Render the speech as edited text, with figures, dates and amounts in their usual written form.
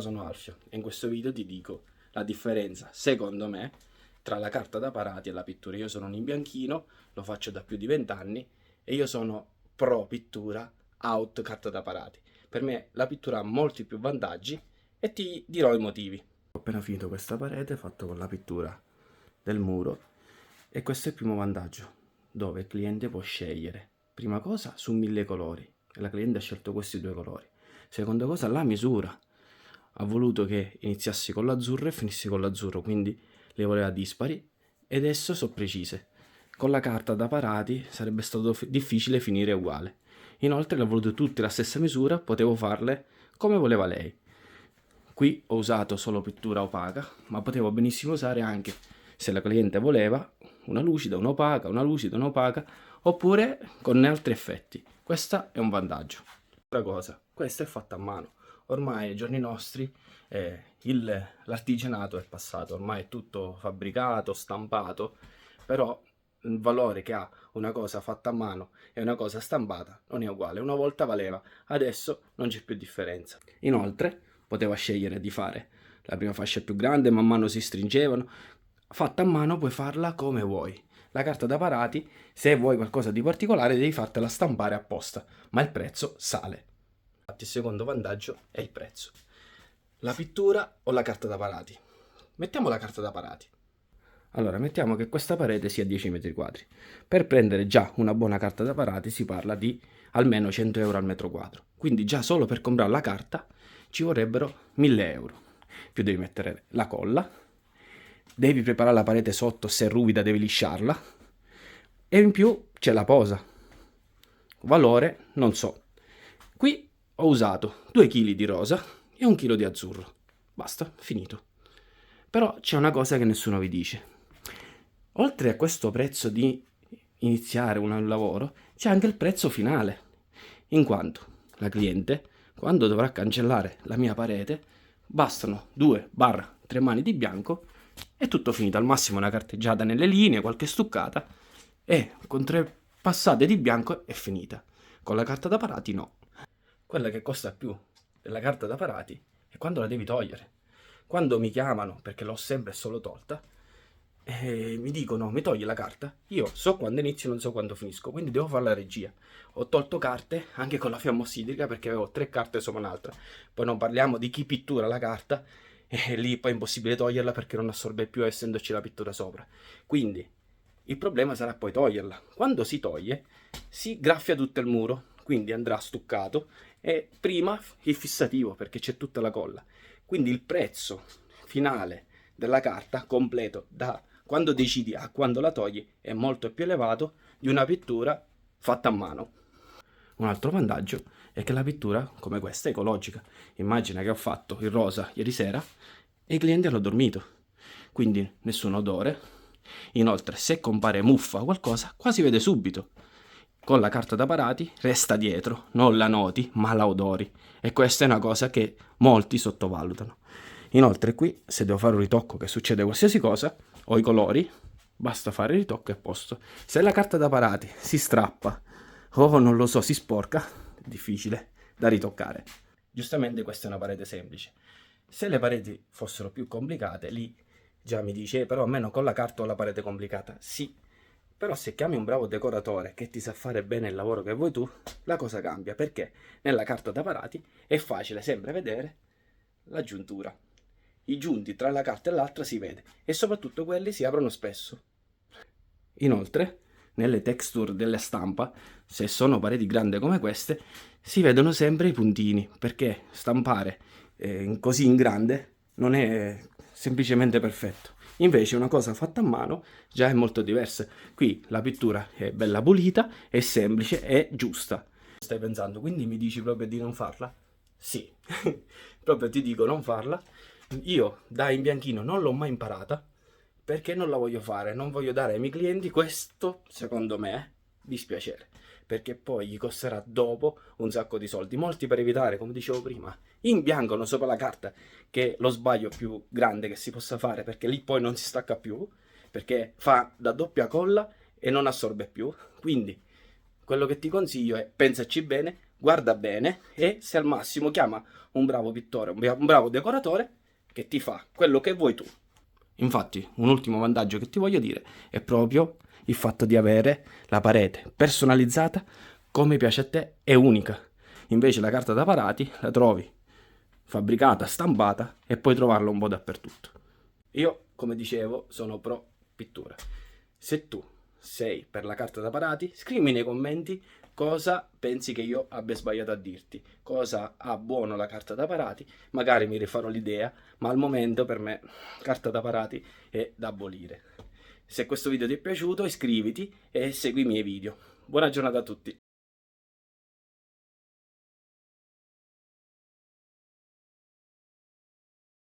Sono Alfio e in questo video ti dico la differenza, secondo me, tra la carta da parati e la pittura. Io sono un imbianchino, lo faccio da più di 20 anni e io sono pro pittura, out carta da parati. Per me la pittura ha molti più vantaggi e ti dirò i motivi. Ho appena finito questa parete fatto con la pittura del muro e questo è il primo vantaggio, dove il cliente può scegliere, prima cosa, su 1000 colori e la cliente ha scelto questi due colori. Seconda cosa, la misura. Ha voluto che iniziassi con l'azzurro e finissi con l'azzurro, quindi le voleva dispari ed adesso sono precise. Con la carta da parati sarebbe stato difficile finire uguale. Inoltre le ho volute tutte la stessa misura, potevo farle come voleva lei. Qui ho usato solo pittura opaca, ma potevo benissimo usare anche, se la cliente voleva, una lucida, un'opaca, una lucida, un'opaca, oppure con altri effetti. Questo è un vantaggio. Altra cosa, questa è fatta a mano. Ormai ai giorni nostri l'artigianato è passato, ormai è tutto fabbricato, stampato, però il valore che ha una cosa fatta a mano e una cosa stampata non è uguale. Una volta valeva, adesso non c'è più differenza. Inoltre poteva scegliere di fare la prima fascia più grande, man mano si stringevano. Fatta a mano puoi farla come vuoi. La carta da parati, se vuoi qualcosa di particolare, devi fartela stampare apposta, ma il prezzo sale. Infatti il secondo vantaggio è il prezzo. La pittura o la carta da parati? Mettiamo la carta da parati. Allora, mettiamo che questa parete sia 10 metri quadri. Per prendere già una buona carta da parati si parla di almeno 100 euro al metro quadro. Quindi già solo per comprare la carta ci vorrebbero 1000 euro. Più devi mettere la colla, devi preparare la parete sotto, se è ruvida devi lisciarla, e in più c'è la posa. Valore, non so. Qui ho usato 2 kg di rosa e 1 chilo di azzurro. Basta, finito. Però c'è una cosa che nessuno vi dice. Oltre a questo prezzo di iniziare un lavoro, c'è anche il prezzo finale. In quanto la cliente, quando dovrà cancellare la mia parete, bastano 2-3 mani di bianco e tutto finito. Al massimo una carteggiata nelle linee, qualche stuccata e con 3 passate di bianco è finita. Con la carta da parati no. Quella che costa più della carta da parati è quando la devi togliere. Quando mi chiamano, perché l'ho sempre solo tolta, e mi dicono mi togli la carta, io so quando inizio e non so quando finisco, quindi devo fare la regia. Ho tolto carte anche con la fiamma ossidrica perché avevo 3 carte sopra un'altra. Poi non parliamo di chi pittura la carta e lì poi è impossibile toglierla perché non assorbe più essendoci la pittura sopra. Quindi il problema sarà poi toglierla. Quando si toglie si graffia tutto il muro, quindi andrà stuccato e prima il fissativo perché c'è tutta la colla. Quindi il prezzo finale della carta completo da quando decidi a quando la togli è molto più elevato di una pittura fatta a mano. Un altro vantaggio è che la pittura come questa è ecologica. Immagina che ho fatto il rosa ieri sera e i clienti hanno dormito, quindi nessun odore. Inoltre se compare muffa o qualcosa qua si vede subito. Con la carta da parati resta dietro, non la noti ma la odori e questa è una cosa che molti sottovalutano. Inoltre qui se devo fare un ritocco che succede qualsiasi cosa ho i colori, basta fare il ritocco e a posto. Se la carta da parati si strappa o non lo so si sporca è difficile da ritoccare. Giustamente questa è una parete semplice. Se le pareti fossero più complicate lì già mi dice però almeno con la carta ho la parete complicata. Sì, però se chiami un bravo decoratore che ti sa fare bene il lavoro che vuoi tu, la cosa cambia perché nella carta da parati è facile sempre vedere la giuntura. I giunti tra la carta e l'altra si vede e soprattutto quelli si aprono spesso. Inoltre, nelle texture della stampa, se sono pareti grandi come queste, si vedono sempre i puntini perché stampare così in grande non è semplicemente perfetto. Invece una cosa fatta a mano già è molto diversa. Qui la pittura è bella pulita, è semplice, è giusta. Stai pensando, quindi mi dici proprio di non farla? Sì, proprio ti dico non farla. Io da imbianchino non l'ho mai imparata perché non la voglio fare, non voglio dare ai miei clienti questo, secondo me, dispiacere. Perché poi gli costerà dopo un sacco di soldi. Molti per evitare, come dicevo prima, imbiancano sopra la carta, che è lo sbaglio più grande che si possa fare, perché lì poi non si stacca più, perché fa da doppia colla e non assorbe più. Quindi quello che ti consiglio è pensaci bene, guarda bene e se al massimo chiama un bravo pittore, un bravo decoratore che ti fa quello che vuoi tu. Infatti, un ultimo vantaggio che ti voglio dire è proprio il fatto di avere la parete personalizzata come piace a te e unica. Invece la carta da parati la trovi fabbricata, stampata e puoi trovarla un po' dappertutto. Io, come dicevo, sono pro pittura. Se tu sei per la carta da parati, scrivimi nei commenti cosa pensi che io abbia sbagliato a dirti, cosa ha buono la carta da parati, magari mi rifarò l'idea, ma al momento per me carta da parati è da abolire. Se questo video ti è piaciuto iscriviti e segui i miei video. Buona giornata a tutti!